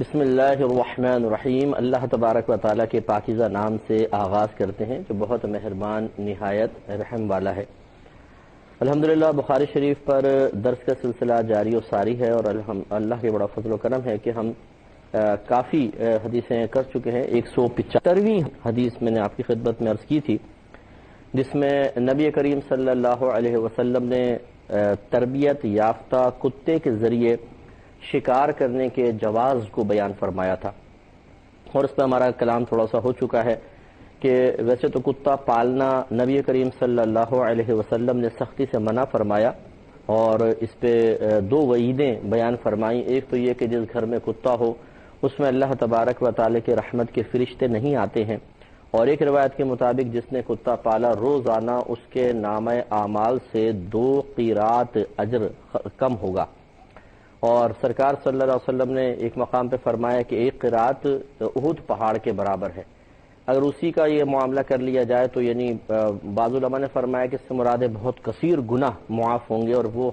بسم اللہ الرحمن الرحیم۔ اللہ تبارک و تعالیٰ کے پاکیزہ نام سے آغاز کرتے ہیں جو بہت مہربان نہایت رحم والا ہے۔ الحمدللہ بخاری شریف پر درس کا سلسلہ جاری و ساری ہے، اور اللہ کے بڑا فضل و کرم ہے کہ ہم کافی حدیثیں کر چکے ہیں۔ 175ویں حدیث میں نے آپ کی خدمت میں عرض کی تھی، جس میں نبی کریم صلی اللہ علیہ وسلم نے تربیت یافتہ کتے کے ذریعے شکار کرنے کے جواز کو بیان فرمایا تھا، اور اس پہ ہمارا کلام تھوڑا سا ہو چکا ہے کہ ویسے تو کتا پالنا نبی کریم صلی اللہ علیہ وسلم نے سختی سے منع فرمایا، اور اس پہ دو وعیدیں بیان فرمائیں۔ ایک تو یہ کہ جس گھر میں کتا ہو اس میں اللہ تبارک و تعالی کے رحمت کے فرشتے نہیں آتے ہیں، اور ایک روایت کے مطابق جس نے کتا پالا روزانہ اس کے نامہ اعمال سے 2 قیرات اجر کم ہوگا۔ اور سرکار صلی اللہ علیہ وسلم نے ایک مقام پہ فرمایا کہ 1 قیرات احد پہاڑ کے برابر ہے۔ اگر اسی کا یہ معاملہ کر لیا جائے تو یعنی بعض علماء نے فرمایا کہ اس سے مراد بہت کثیر گناہ معاف ہوں گے، اور وہ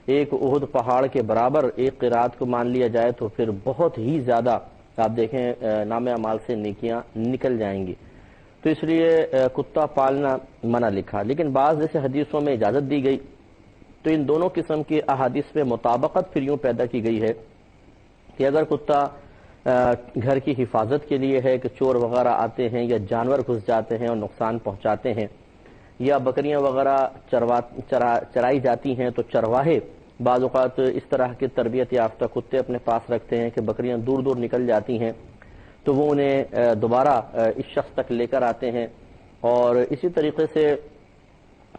ایک احد پہاڑ کے برابر 1 قیرات کو مان لیا جائے تو پھر بہت ہی زیادہ آپ دیکھیں نام اعمال سے نیکیاں نکل جائیں گی۔ تو اس لیے کتا پالنا منع لکھا، لیکن بعض جیسے حدیثوں میں اجازت دی گئی، تو ان دونوں قسم کی احادیث میں مطابقت پھر یوں پیدا کی گئی ہے کہ اگر کتا گھر کی حفاظت کے لیے ہے کہ چور وغیرہ آتے ہیں یا جانور گھس جاتے ہیں اور نقصان پہنچاتے ہیں، یا بکریاں وغیرہ چرائی جاتی ہیں تو چرواہے بعض اوقات اس طرح کے تربیت یافتہ کتے اپنے پاس رکھتے ہیں کہ بکریاں دور دور نکل جاتی ہیں تو وہ انہیں دوبارہ اس شخص تک لے کر آتے ہیں۔ اور اسی طریقے سے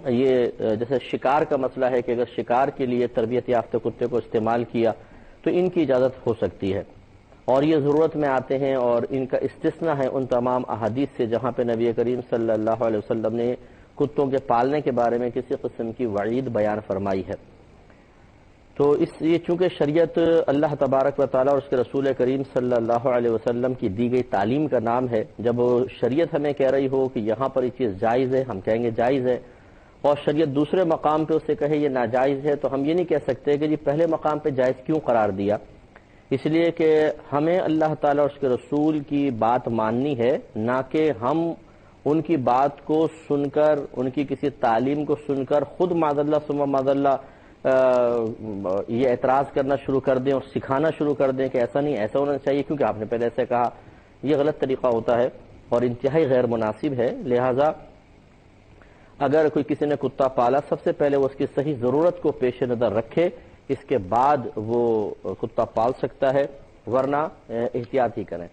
یہ جیسے شکار کا مسئلہ ہے کہ اگر شکار کے لیے تربیت یافتہ کتے کو استعمال کیا تو ان کی اجازت ہو سکتی ہے، اور یہ ضرورت میں آتے ہیں، اور ان کا استثناء ہے ان تمام احادیث سے جہاں پہ نبی کریم صلی اللہ علیہ وسلم نے کتوں کے پالنے کے بارے میں کسی قسم کی وعید بیان فرمائی ہے۔ تو یہ چونکہ شریعت اللہ تبارک و تعالیٰ اور اس کے رسول کریم صلی اللہ علیہ وسلم کی دی گئی تعلیم کا نام ہے، جب شریعت ہمیں کہہ رہی ہو کہ یہاں پر یہ چیز جائز ہے، ہم کہیں گے جائز ہے، اور شریعت دوسرے مقام پہ اسے کہے یہ ناجائز ہے، تو ہم یہ نہیں کہہ سکتے کہ جی پہلے مقام پہ جائز کیوں قرار دیا۔ اس لیے کہ ہمیں اللہ تعالیٰ اور اس کے رسول کی بات ماننی ہے، نہ کہ ہم ان کی بات کو سن کر، ان کی کسی تعلیم کو سن کر خود معاذ اللہ ثم معاذ اللہ یہ اعتراض کرنا شروع کر دیں اور سکھانا شروع کر دیں کہ ایسا نہیں، ایسا ہونا چاہیے کیونکہ آپ نے پہلے ایسے کہا۔ یہ غلط طریقہ ہوتا ہے اور انتہائی غیر مناسب ہے۔ لہذا اگر کوئی کسی نے کتا پالا، سب سے پہلے وہ اس کی صحیح ضرورت کو پیش نظر رکھے، اس کے بعد وہ کتا پال سکتا ہے، ورنہ احتیاط ہی کریں۔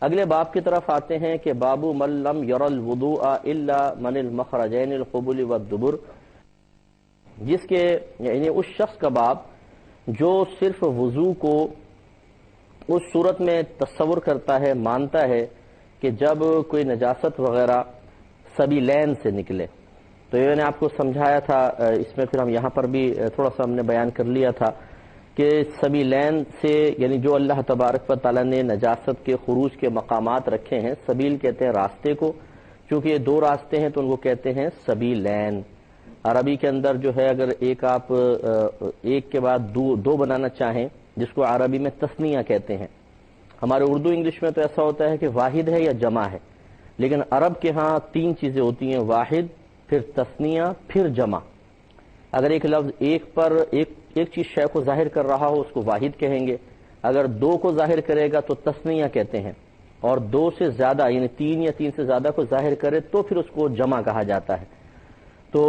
اگلے باب کی طرف آتے ہیں کہ باب من لم یر الوضوء الا من المخرجین القبل والدبر، جس کے یعنی اس شخص کا باب جو صرف وضو کو اس صورت میں تصور کرتا ہے، مانتا ہے کہ جب کوئی نجاست وغیرہ سبیلین سے نکلے۔ تو یہ میں نے آپ کو سمجھایا تھا، اس میں پھر ہم یہاں پر بھی تھوڑا سا ہم نے بیان کر لیا تھا کہ سبیلین سے یعنی جو اللہ تبارک و تعالیٰ نے نجاست کے خروج کے مقامات رکھے ہیں، سبیل کہتے ہیں راستے کو، چونکہ یہ 2 راستے ہیں تو ان کو کہتے ہیں سبیلین۔ عربی کے اندر جو ہے اگر آپ ایک کے بعد 2 بنانا چاہیں، جس کو عربی میں تثنیہ کہتے ہیں، ہمارے اردو انگلش میں تو ایسا ہوتا ہے کہ واحد ہے یا جمع ہے، لیکن عرب کے ہاں 3 چیزیں ہوتی ہیں، واحد، پھر تثنیہ، پھر جمع۔ اگر ایک لفظ ایک پر ایک چیز شے کو ظاہر کر رہا ہو اس کو واحد کہیں گے، اگر 2 کو ظاہر کرے گا تو تثنیہ کہتے ہیں، اور 2 سے زیادہ یعنی 3 یا 3 سے زیادہ کو ظاہر کرے تو پھر اس کو جمع کہا جاتا ہے۔ تو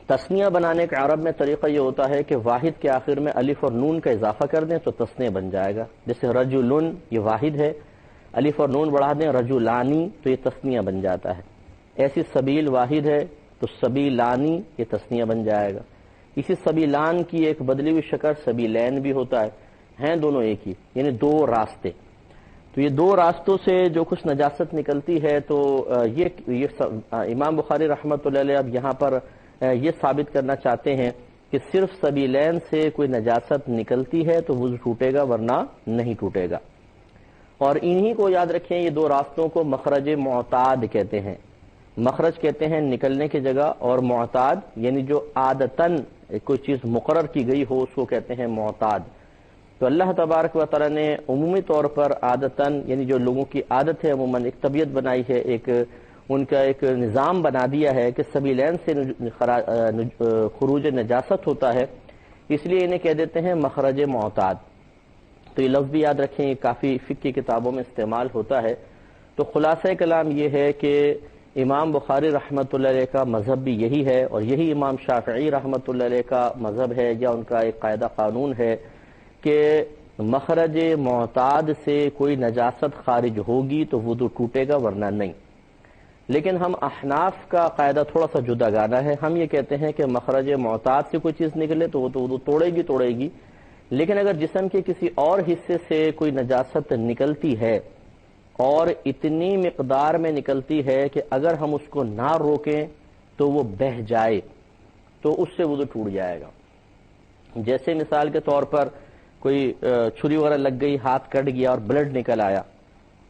تثنیہ بنانے کا عرب میں طریقہ یہ ہوتا ہے کہ واحد کے آخر میں الف اور نون کا اضافہ کر دیں تو تثنیہ بن جائے گا، جیسے رجلن یہ واحد ہے، الف اور نون بڑھا دیں رجلانی تو یہ تثنیہ بن جاتا ہے۔ ایسی سبیل واحد ہے تو سبیلانی یہ تثنیہ بن جائے گا۔ اسی سبیلان کی ایک بدلی ہوئی شکل سبیلین بھی ہوتا ہے، ہیں دونوں ایک ہی، یعنی 2 راستے۔ تو یہ 2 راستوں سے جو کچھ نجاست نکلتی ہے تو یہ امام بخاری رحمۃ اللہ علیہ اب یہاں پر یہ ثابت کرنا چاہتے ہیں کہ صرف سبیلین سے کوئی نجاست نکلتی ہے تو وضو ٹوٹے گا، ورنہ نہیں ٹوٹے گا۔ اور انہی کو یاد رکھیں، یہ 2 راستوں کو مخرج معتاد کہتے ہیں۔ مخرج کہتے ہیں نکلنے کی جگہ، اور معتاد یعنی جو عادتاً کوئی چیز مقرر کی گئی ہو اس کو کہتے ہیں معتاد۔ تو اللہ تبارک و تعالیٰ نے عمومی طور پر عادتاً یعنی جو لوگوں کی عادت ہے عموماً ایک طبیعت بنائی ہے، ایک ان کا ایک نظام بنا دیا ہے کہ سبیلین سے خروج نجاست ہوتا ہے، اس لیے انہیں کہہ دیتے ہیں مخرج معتاد۔ تو یہ لفظ بھی یاد رکھیں، یہ کافی فقہ کی کتابوں میں استعمال ہوتا ہے۔ تو خلاصہ کلام یہ ہے کہ امام بخاری رحمۃ اللہ علیہ کا مذہب بھی یہی ہے، اور یہی امام شافعی رحمۃ اللہ علیہ کا مذہب ہے یا ان کا ایک قاعدہ قانون ہے کہ مخرج معتاد سے کوئی نجاست خارج ہوگی تو وضو ٹوٹے گا ورنہ نہیں۔ لیکن ہم احناف کا قاعدہ تھوڑا سا جدا گانا ہے، ہم یہ کہتے ہیں کہ مخرج معتاد سے کوئی چیز نکلے تو وہ تو وضو توڑے گی، لیکن اگر جسم کے کسی اور حصے سے کوئی نجاست نکلتی ہے اور اتنی مقدار میں نکلتی ہے کہ اگر ہم اس کو نہ روکیں تو وہ بہہ جائے تو اس سے وضو ٹوٹ جائے گا۔ جیسے مثال کے طور پر کوئی چھری وغیرہ لگ گئی، ہاتھ کٹ گیا اور بلڈ نکل آیا،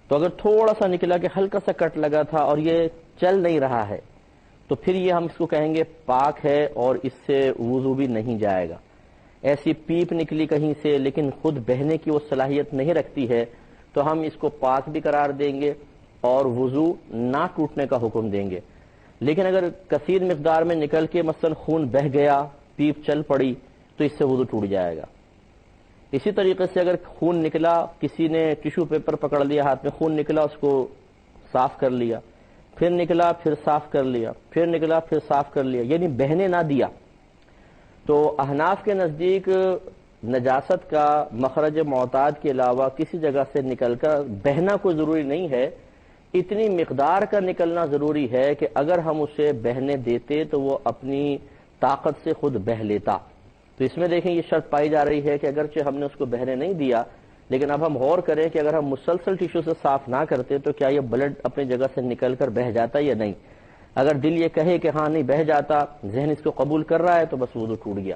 تو اگر تھوڑا سا نکلا کہ ہلکا سا کٹ لگا تھا اور یہ چل نہیں رہا ہے تو پھر یہ ہم اس کو کہیں گے پاک ہے اور اس سے وضو بھی نہیں جائے گا۔ ایسی پیپ نکلی کہیں سے لیکن خود بہنے کی وہ صلاحیت نہیں رکھتی ہے تو ہم اس کو پاک بھی قرار دیں گے اور وضو نہ ٹوٹنے کا حکم دیں گے۔ لیکن اگر کثیر مقدار میں نکل کے مثلا خون بہہ گیا، پیپ چل پڑی تو اس سے وضو ٹوٹ جائے گا۔ اسی طریقے سے اگر خون نکلا، کسی نے ٹیشو پیپر پکڑ لیا ہاتھ میں، خون نکلا اس کو صاف کر لیا، پھر نکلا پھر صاف کر لیا، پھر نکلا پھر صاف کر لیا، یعنی بہنے نہ دیا، تو احناف کے نزدیک نجاست کا مخرج معتاد کے علاوہ کسی جگہ سے نکل کر بہنا کوئی ضروری نہیں ہے، اتنی مقدار کا نکلنا ضروری ہے کہ اگر ہم اسے بہنے دیتے تو وہ اپنی طاقت سے خود بہہ لیتا۔ تو اس میں دیکھیں یہ شرط پائی جا رہی ہے کہ اگرچہ ہم نے اس کو بہنے نہیں دیا، لیکن اب ہم غور کریں کہ اگر ہم مسلسل ٹیشو سے صاف نہ کرتے تو کیا یہ بلڈ اپنی جگہ سے نکل کر بہہ جاتا یا نہیں۔ اگر دل یہ کہے کہ ہاں نہیں بہہ جاتا، ذہن اس کو قبول کر رہا ہے، تو بس وضو ٹوٹ گیا۔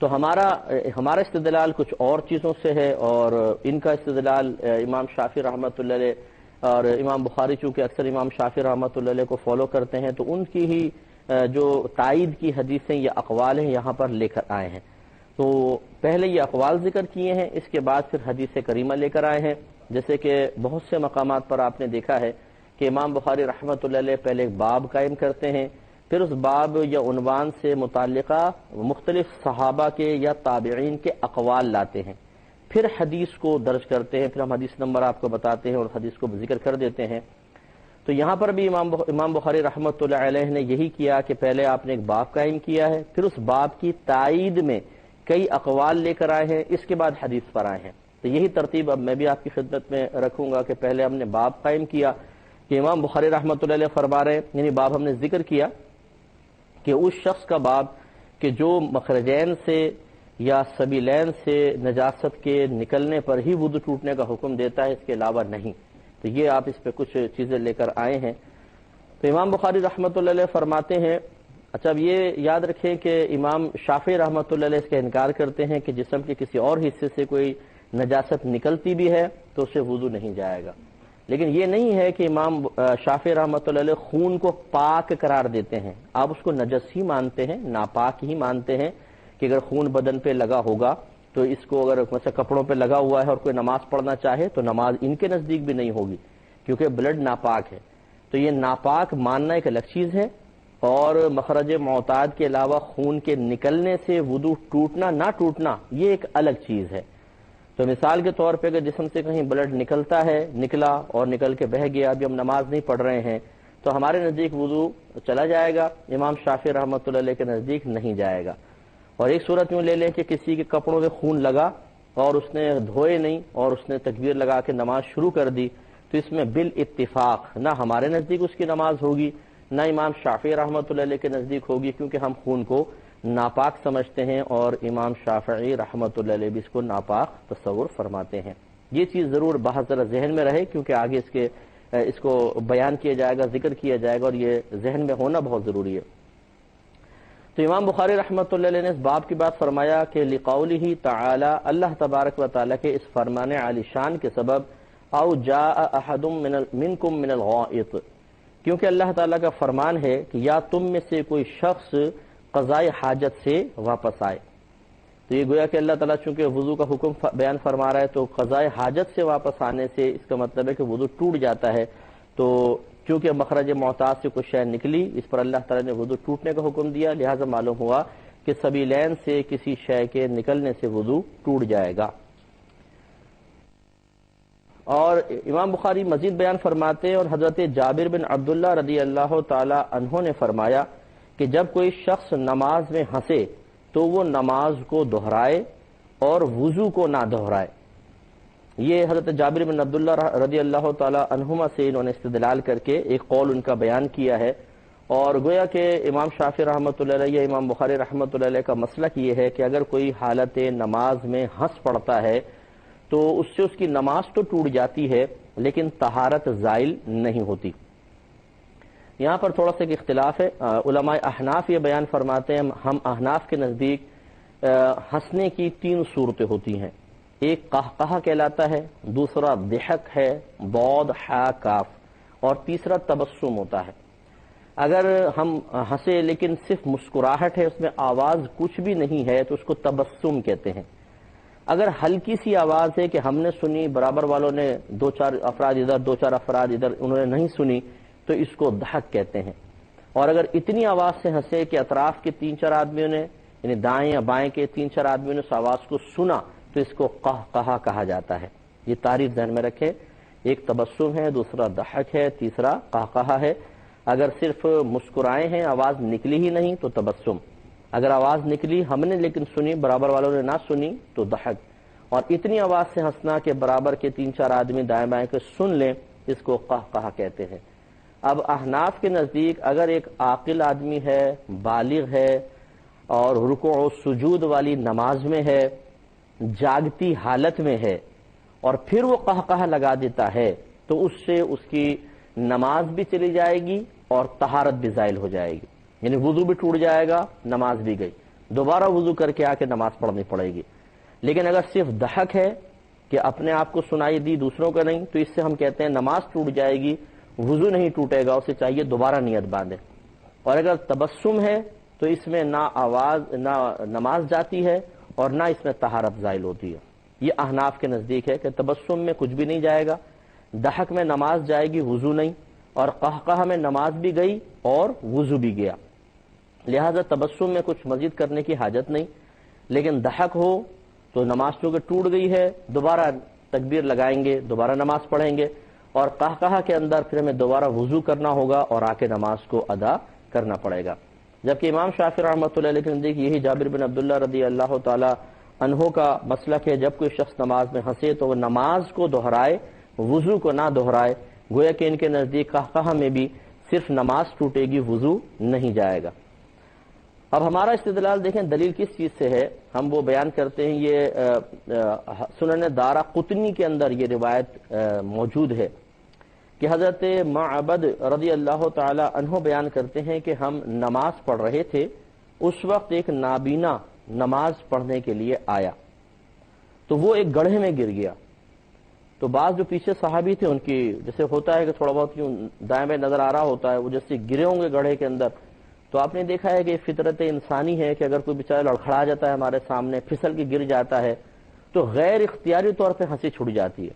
تو ہمارا استدلال کچھ اور چیزوں سے ہے، اور ان کا استدلال امام شافعی رحمۃ اللہ علیہ اور امام بخاری چونکہ اکثر امام شافعی رحمۃ اللہ علیہ کو فالو کرتے ہیں تو ان کی ہی جو تائید کی حدیثیں یا اقوال ہیں یہاں پر لے کر آئے ہیں۔ تو پہلے یہ اقوال ذکر کیے ہیں، اس کے بعد پھر حدیث کریمہ لے کر آئے ہیں، جیسے کہ بہت سے مقامات پر آپ نے دیکھا ہے کہ امام بخاری رحمۃ اللہ علیہ پہلے ایک باب قائم کرتے ہیں، پھر اس باب یا عنوان سے متعلقہ مختلف صحابہ کے یا تابعین کے اقوال لاتے ہیں، پھر حدیث کو درج کرتے ہیں، پھر ہم حدیث نمبر آپ کو بتاتے ہیں اور حدیث کو ذکر کر دیتے ہیں۔ تو یہاں پر بھی امام بخاری رحمۃ اللہ علیہ نے یہی کیا کہ پہلے آپ نے ایک باب قائم کیا ہے، پھر اس باب کی تائید میں کئی اقوال لے کر آئے ہیں، اس کے بعد حدیث پر آئے ہیں۔ تو یہی ترتیب اب میں بھی آپ کی خدمت میں رکھوں گا کہ پہلے ہم نے باب قائم کیا کہ امام بخاری رحمۃ اللہ علیہ فرما رہے ہیں، یعنی باب ہم نے ذکر کیا کہ اس شخص کا باب کہ جو مخرجین سے یا سبیلین سے نجاست کے نکلنے پر ہی وضو ٹوٹنے کا حکم دیتا ہے، اس کے علاوہ نہیں۔ تو یہ آپ اس پہ کچھ چیزیں لے کر آئے ہیں۔ تو امام بخاری رحمۃ اللہ علیہ فرماتے ہیں، اچھا اب یہ یاد رکھیں کہ امام شافعی رحمۃ اللہ علیہ اس کا انکار کرتے ہیں کہ جسم کے کسی اور حصے سے کوئی نجاست نکلتی بھی ہے تو اسے وضو نہیں جائے گا، لیکن یہ نہیں ہے کہ امام شافعی رحمۃ اللہ علیہ خون کو پاک قرار دیتے ہیں، آپ اس کو نجس ہی مانتے ہیں، ناپاک ہی مانتے ہیں کہ اگر خون بدن پہ لگا ہوگا تو اس کو اگر مثلا کپڑوں پہ لگا ہوا ہے اور کوئی نماز پڑھنا چاہے تو نماز ان کے نزدیک بھی نہیں ہوگی کیونکہ بلڈ ناپاک ہے۔ تو یہ ناپاک ماننا ایک الگ چیز ہے، اور مخرج معتاد کے علاوہ خون کے نکلنے سے وضو ٹوٹنا نہ ٹوٹنا یہ ایک الگ چیز ہے۔ تو مثال کے طور پہ اگر جسم سے کہیں بلڈ نکلتا ہے، نکلا اور نکل کے بہہ گیا، ابھی ہم نماز نہیں پڑھ رہے ہیں تو ہمارے نزدیک وضو چلا جائے گا، امام شافعی رحمۃ اللہ علیہ کے نزدیک نہیں جائے گا۔ اور ایک صورت یوں لے لیں کہ کسی کے کپڑوں میں خون لگا اور اس نے دھوئے نہیں اور اس نے تکبیر لگا کے نماز شروع کر دی، تو اس میں بالاتفاق نہ ہمارے نزدیک اس کی نماز ہوگی نہ امام شافعی رحمۃ اللہ علیہ کے نزدیک ہوگی، کیونکہ ہم خون کو ناپاک سمجھتے ہیں اور امام شافعی رحمۃ اللہ علیہ بھی اس کو ناپاک تصور فرماتے ہیں۔ یہ چیز ضرور بہت ذرا ذہن میں رہے کیونکہ آگے اس کو بیان کیا جائے گا، ذکر کیا جائے گا، اور یہ ذہن میں ہونا بہت ضروری ہے۔ تو امام بخاری رحمۃ اللہ علیہ نے اس باب کی بات فرمایا کہ لقولہ تعالی، اللہ تبارک و تعالی کے اس فرمان عالی شان کے سبب، او جاء احد منکم من الغائط، کیونکہ اللہ تعالیٰ کا فرمان ہے کہ یا تم میں سے کوئی شخص قضاء حاجت سے واپس آئے۔ تو یہ گویا کہ اللہ تعالیٰ چونکہ وضو کا حکم بیان فرما رہا ہے تو قضائے حاجت سے واپس آنے سے اس کا مطلب ہے کہ وضو ٹوٹ جاتا ہے. تو چونکہ مخرج معتاد سے کچھ شے نکلی، اس پر اللہ تعالیٰ نے وضو ٹوٹنے کا حکم دیا، لہٰذا معلوم ہوا کہ سبیلین سے کسی شے کے نکلنے سے وضو ٹوٹ جائے گا. اور امام بخاری مزید بیان فرماتے ہیں، اور حضرت جابر بن عبداللہ رضی اللہ تعالی عنہ نے فرمایا کہ جب کوئی شخص نماز میں ہنسے تو وہ نماز کو دہرائے اور وضو کو نہ دہرائے. یہ حضرت جابر بن عبداللہ رضی اللہ تعالی عنہما سے انہوں نے استدلال کر کے ایک قول ان کا بیان کیا ہے. اور گویا کہ امام شافعی رحمۃ اللہ علیہ یا امام بخاری رحمۃ اللہ علیہ کا مسلک یہ ہے کہ اگر کوئی حالت نماز میں ہنس پڑتا ہے تو اس سے اس کی نماز تو ٹوٹ جاتی ہے لیکن طہارت زائل نہیں ہوتی. یہاں پر تھوڑا سا ایک اختلاف ہے. علماء احناف یہ بیان فرماتے ہیں، ہم احناف کے نزدیک ہنسنے کی 3 صورتیں ہوتی ہیں. ایک قہقہہ کہلاتا ہے، دوسرا ضحک ہے ضاد حا کاف، اور تیسرا تبسم ہوتا ہے. اگر ہم ہنسے لیکن صرف مسکراہٹ ہے، اس میں آواز کچھ بھی نہیں ہے، تو اس کو تبسم کہتے ہیں. اگر ہلکی سی آواز ہے کہ ہم نے سنی، برابر والوں نے 2-4 افراد ادھر 2-4 افراد ادھر انہوں نے نہیں سنی، تو اس کو ضحک کہتے ہیں. اور اگر اتنی آواز سے ہنسے کہ اطراف کے 3-4 آدمیوں نے، یعنی دائیں یا بائیں کے 3-4 آدمیوں نے اس آواز کو سنا، تو اس کو قہقہہ کہا جاتا ہے. یہ تعریف ذہن میں رکھیں، ایک تبسم ہے، دوسرا ضحک ہے، تیسرا قہقہہ ہے. اگر صرف مسکرائے ہیں، آواز نکلی ہی نہیں تو تبسم. اگر آواز نکلی ہم نے لیکن سنی، برابر والوں نے نہ سنی، تو ضحک. اور اتنی آواز سے ہنسنا کہ برابر کے 3-4 آدمی دائیں بائیں کے سن لیں، اس کو قہقہہ کہتے ہیں. اب احناف کے نزدیک اگر ایک عاقل آدمی ہے، بالغ ہے، اور رکوع و سجود والی نماز میں ہے، جاگتی حالت میں ہے، اور پھر وہ قہقہہ لگا دیتا ہے، تو اس سے اس کی نماز بھی چلی جائے گی اور طہارت بھی زائل ہو جائے گی. یعنی وضو بھی ٹوٹ جائے گا، نماز بھی گئی، دوبارہ وضو کر کے آ کے نماز پڑھنی پڑے گی. لیکن اگر صرف ضحک ہے کہ اپنے آپ کو سنائی دی، دوسروں کا نہیں، تو اس سے ہم کہتے ہیں نماز ٹوٹ جائے گی، وضو نہیں ٹوٹے گا، اسے چاہیے دوبارہ نیت باندھے. اور اگر تبسم ہے تو اس میں نہ آواز نہ نماز جاتی ہے اور نہ اس میں طہارت زائل ہوتی ہے. یہ احناف کے نزدیک ہے کہ تبسم میں کچھ بھی نہیں جائے گا، ضحک میں نماز جائے گی، وضو نہیں، اور قہقہہ میں نماز بھی گئی اور وضو بھی گیا. لہذا تبسم میں کچھ مزید کرنے کی حاجت نہیں. لیکن ضحک ہو تو نماز چونکہ ٹوٹ گئی ہے، دوبارہ تکبیر لگائیں گے، دوبارہ نماز پڑھیں گے. اور قہقہہ کے اندر پھر ہمیں دوبارہ وضو کرنا ہوگا اور آ کے نماز کو ادا کرنا پڑے گا. جبکہ امام شافعی رحمۃ اللہ علیہ کے نزدیک یہی جابر بن عبداللہ رضی اللہ تعالی عنہ کا مسلک ہے، جب کوئی شخص نماز میں ہنسے تو وہ نماز کو دہرائے، وضو کو نہ دہرائے. گویا کہ ان کے نزدیک قہقہہ میں بھی صرف نماز ٹوٹے گی، وضو نہیں جائے گا. اب ہمارا استدلال دیکھیں دلیل کس چیز سے ہے، ہم وہ بیان کرتے ہیں. یہ سنن دارقطنی کے اندر یہ روایت موجود ہے کہ حضرت معبد رضی اللہ تعالی عنہ بیان کرتے ہیں کہ ہم نماز پڑھ رہے تھے، اس وقت ایک نابینا نماز پڑھنے کے لیے آیا، تو وہ ایک گڑھے میں گر گیا. تو بعض جو پیچھے صحابی تھے ان کی جیسے ہوتا ہے کہ تھوڑا بہت یوں دائیں بائیں نظر آ رہا ہوتا ہے، وہ جیسے گرے ہوں گے گڑھے کے اندر. تو آپ نے دیکھا ہے کہ فطرت انسانی ہے کہ اگر کوئی بیچارہ لڑکھڑا جاتا ہے ہمارے سامنے، پھسل کے گر جاتا ہے، تو غیر اختیاری طور پہ ہنسی چھوٹ جاتی ہے.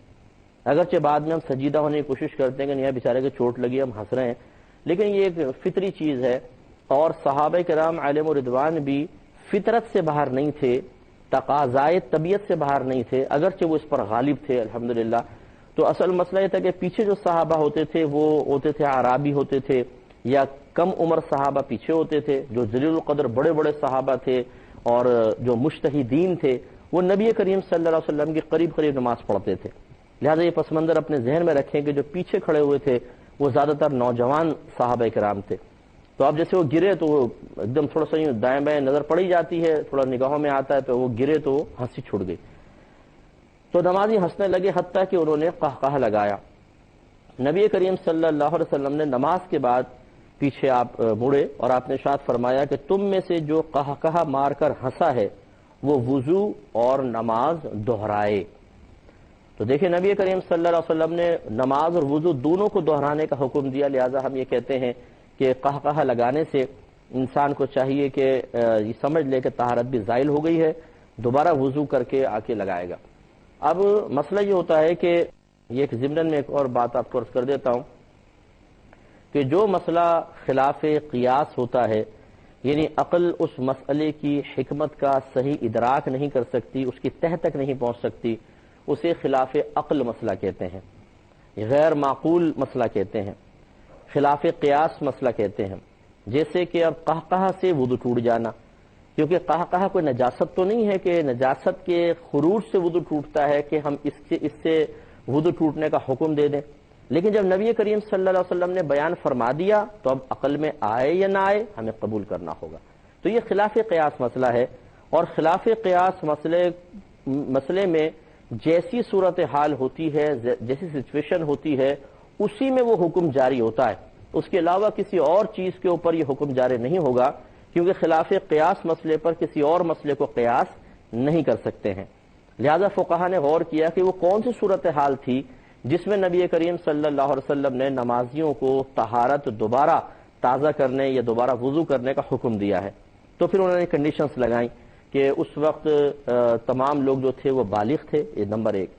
اگرچہ بعد میں ہم سجیدہ ہونے کی کوشش کرتے ہیں کہ نہیں بیچارے کے چوٹ لگی ہم ہنس رہے ہیں، لیکن یہ ایک فطری چیز ہے. اور صحابہ کرام علیہم رضوان بھی فطرت سے باہر نہیں تھے، تقاضائے طبیعت سے باہر نہیں تھے، اگرچہ وہ اس پر غالب تھے الحمدللہ. تو اصل مسئلہ یہ تھا کہ پیچھے جو صحابہ ہوتے تھے وہ ہوتے تھے اعرابی ہوتے تھے، یا کم عمر صحابہ پیچھے ہوتے تھے. جو ذلیل القدر بڑے بڑے صحابہ تھے اور جو مجتہدین تھے وہ نبی کریم صلی اللہ علیہ وسلم کی قریب قریب نماز پڑھتے تھے. لہذا یہ پس منظر اپنے ذہن میں رکھیں کہ جو پیچھے کھڑے ہوئے تھے وہ زیادہ تر نوجوان صحابہ کرام تھے. تو اب جیسے وہ گرے تو وہ ایک دم تھوڑا سا دائیں بائیں نظر پڑی جاتی ہے، تھوڑا نگاہوں میں آتا ہے، تو وہ گرے تو ہنسی چھوٹ گئی. تو نمازی ہنسنے لگے حتیٰ کہ انہوں نے قہقہہ لگایا. نبی کریم صلی اللہ علیہ وسلم نے نماز کے بعد پیچھے آپ مڑے اور آپ نے ارشاد فرمایا کہ تم میں سے جو قہقہہ مار کر ہنسا ہے وہ وضو اور نماز دہرائے. تو دیکھیں نبی کریم صلی اللہ علیہ وسلم نے نماز اور وضو دونوں کو دہرانے کا حکم دیا. لہذا ہم یہ کہتے ہیں کہ قہقہہ لگانے سے انسان کو چاہیے کہ یہ سمجھ لے کہ طہارت بھی زائل ہو گئی ہے، دوبارہ وضو کر کے آ کے لگائے گا۔ اب مسئلہ یہ ہوتا ہے کہ یہ ایک ضمن میں ایک اور بات آپ کو عرض کر دیتا ہوں کہ جو مسئلہ خلاف قیاس ہوتا ہے، یعنی عقل اس مسئلے کی حکمت کا صحیح ادراک نہیں کر سکتی، اس کی تہ تک نہیں پہنچ سکتی، اسے خلاف عقل مسئلہ کہتے ہیں، غیر معقول مسئلہ کہتے ہیں، خلاف قیاس مسئلہ کہتے ہیں۔ جیسے کہ اب قہقہ سے وضو ٹوٹ جانا، کیونکہ قہقہ کوئی نجاست تو نہیں ہے کہ نجاست کے خروج سے وضو ٹوٹتا ہے کہ ہم اس سے وضو ٹوٹنے کا حکم دے دیں، لیکن جب نبی کریم صلی اللہ علیہ وسلم نے بیان فرما دیا تو اب عقل میں آئے یا نہ آئے ہمیں قبول کرنا ہوگا۔ تو یہ خلاف قیاس مسئلہ ہے، اور خلاف قیاس مسئلے میں جیسی صورتحال ہوتی ہے، جیسی سچویشن ہوتی ہے، اسی میں وہ حکم جاری ہوتا ہے، اس کے علاوہ کسی اور چیز کے اوپر یہ حکم جاری نہیں ہوگا، کیونکہ خلاف قیاس مسئلے پر کسی اور مسئلے کو قیاس نہیں کر سکتے ہیں۔ لہذا فقہا نے غور کیا کہ وہ کون سی صورتحال تھی جس میں نبی کریم صلی اللہ علیہ وسلم نے نمازیوں کو طہارت دوبارہ تازہ کرنے یا دوبارہ وضو کرنے کا حکم دیا ہے۔ تو پھر انہوں نے کنڈیشنز لگائیں کہ اس وقت تمام لوگ جو تھے وہ بالغ تھے، یہ نمبر ایک۔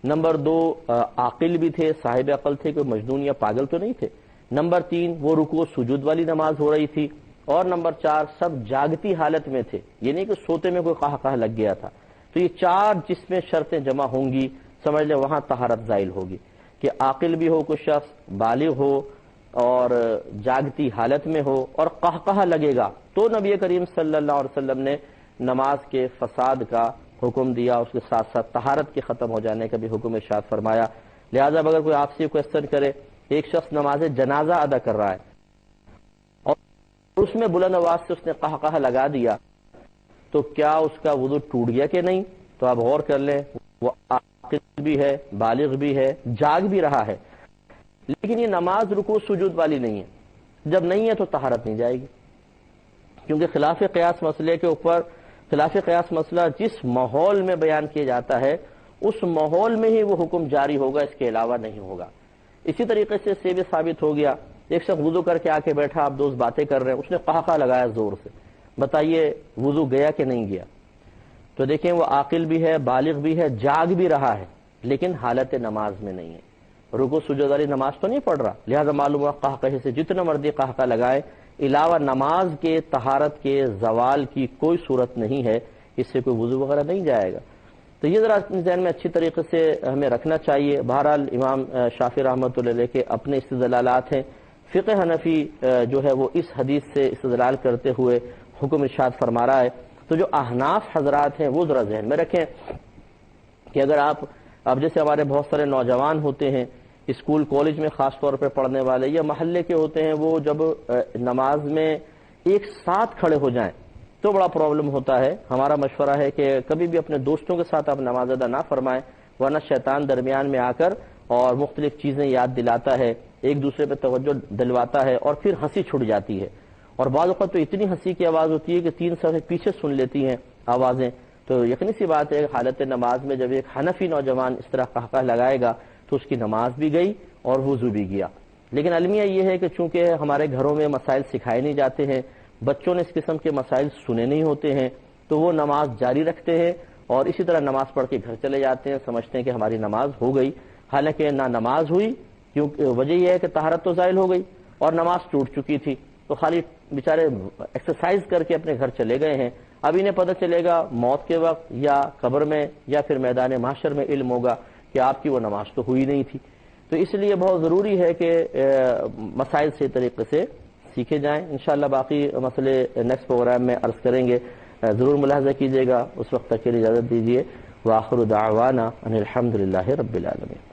نمبر دو، عاقل بھی تھے، صاحب عقل تھے، کوئی مجنون یا پاگل تو نہیں تھے۔ نمبر تین، وہ رکوع سجود والی نماز ہو رہی تھی۔ اور نمبر چار، سب جاگتی حالت میں تھے، یہ نہیں کہ سوتے میں کوئی قہقہ لگ گیا تھا۔ تو یہ چار جس میں شرطیں جمع ہوں گی، سمجھ لیں وہاں طہارت زائل ہوگی، کہ عاقل بھی ہو کوئی شخص، بالغ ہو اور جاگتی حالت میں ہو اور قہقہ لگے گا، تو نبی کریم صلی اللہ علیہ وسلم نے نماز کے فساد کا حکم دیا، اس کے ساتھ ساتھ طہارت کے ختم ہو جانے کا بھی حکم ارشاد فرمایا۔ لہذا اگر کوئی آپ سے کوشچن کرے، ایک شخص نماز جنازہ ادا کر رہا ہے اور اس میں بلند آواز سے اس نے قہقہ لگا دیا، تو کیا اس کا وضو ٹوٹ گیا کہ نہیں؟ تو آپ غور کر لیں، وہ عاقل بھی ہے، بالغ بھی ہے، جاگ بھی رہا ہے، لیکن یہ نماز رکوع سجود والی نہیں ہے۔ جب نہیں ہے تو طہارت نہیں جائے گی، کیونکہ خلاف قیاس مسئلے کے اوپر خلاف قیاس مسئلہ جس ماحول میں بیان کیا جاتا ہے اس ماحول میں ہی وہ حکم جاری ہوگا، اس کے علاوہ نہیں ہوگا۔ اسی طریقے سے بھی ثابت ہو گیا، ایک شخص وضو کر کے آ کے بیٹھا، آپ دوست باتیں کر رہے ہیں، اس نے قہقہ لگایا زور سے، بتائیے وضو گیا کہ نہیں گیا؟ تو دیکھیں وہ عاقل بھی ہے، بالغ بھی ہے، جاگ بھی رہا ہے، لیکن حالت نماز میں نہیں ہے، رکوع سجود والی نماز تو نہیں پڑھ رہا، لہذا معلوم ہوا قہقہے سے جتنا مرضی قہقہ لگائے، علاوہ نماز کے طہارت کے زوال کی کوئی صورت نہیں ہے، اس سے کوئی وضو وغیرہ نہیں جائے گا۔ تو یہ ذرا اپنے ذہن میں اچھی طریقے سے ہمیں رکھنا چاہیے۔ بہرحال امام شافعی رحمۃ اللہ علیہ کے اپنے استدلالات ہیں، فقہ حنفی جو ہے وہ اس حدیث سے استدلال کرتے ہوئے حکم ارشاد فرما رہا ہے۔ تو جو احناف حضرات ہیں وہ ذرا ذہن میں رکھیں کہ اگر اب جیسے ہمارے بہت سارے نوجوان ہوتے ہیں اسکول کالج میں خاص طور پہ پڑھنے والے یا محلے کے ہوتے ہیں، وہ جب نماز میں ایک ساتھ کھڑے ہو جائیں تو بڑا پرابلم ہوتا ہے۔ ہمارا مشورہ ہے کہ کبھی بھی اپنے دوستوں کے ساتھ آپ نماز ادا نہ فرمائیں، ورنہ شیطان درمیان میں آ کر اور مختلف چیزیں یاد دلاتا ہے، ایک دوسرے پہ توجہ دلواتا ہے اور پھر ہنسی چھٹ جاتی ہے، اور بعض اوقات تو اتنی ہنسی کی آواز ہوتی ہے کہ 3 صفحے پیچھے سن لیتی ہیں آوازیں۔ تو یقینی سی بات ہے حالت نماز میں جب ایک حنفی نوجوان اس طرح قہقہ لگائے گا تو اس کی نماز بھی گئی اور وضو بھی گیا۔ لیکن المیہ یہ ہے کہ چونکہ ہمارے گھروں میں مسائل سکھائے نہیں جاتے ہیں، بچوں نے اس قسم کے مسائل سنے نہیں ہوتے ہیں، تو وہ نماز جاری رکھتے ہیں اور اسی طرح نماز پڑھ کے گھر چلے جاتے ہیں، سمجھتے ہیں کہ ہماری نماز ہو گئی، حالانکہ نہ نماز ہوئی، کیونکہ وجہ یہ ہے کہ طہارت تو زائل ہو گئی اور نماز ٹوٹ چکی تھی، تو خالی بیچارے ایکسرسائز کر کے اپنے گھر چلے گئے ہیں۔ اب انہیں پتہ چلے گا موت کے وقت یا قبر میں یا پھر میدان محشر میں علم ہوگا کہ آپ کی وہ نماز تو ہوئی نہیں تھی۔ تو اس لیے بہت ضروری ہے کہ مسائل صحیح طریقے سے سیکھے جائیں۔ انشاءاللہ باقی مسئلے نیکسٹ پروگرام میں عرض کریں گے، ضرور ملاحظہ کیجیے گا۔ اس وقت تک کے لیے اجازت دیجیے۔ وآخر دعوانا ان الحمد للہ رب العالمین۔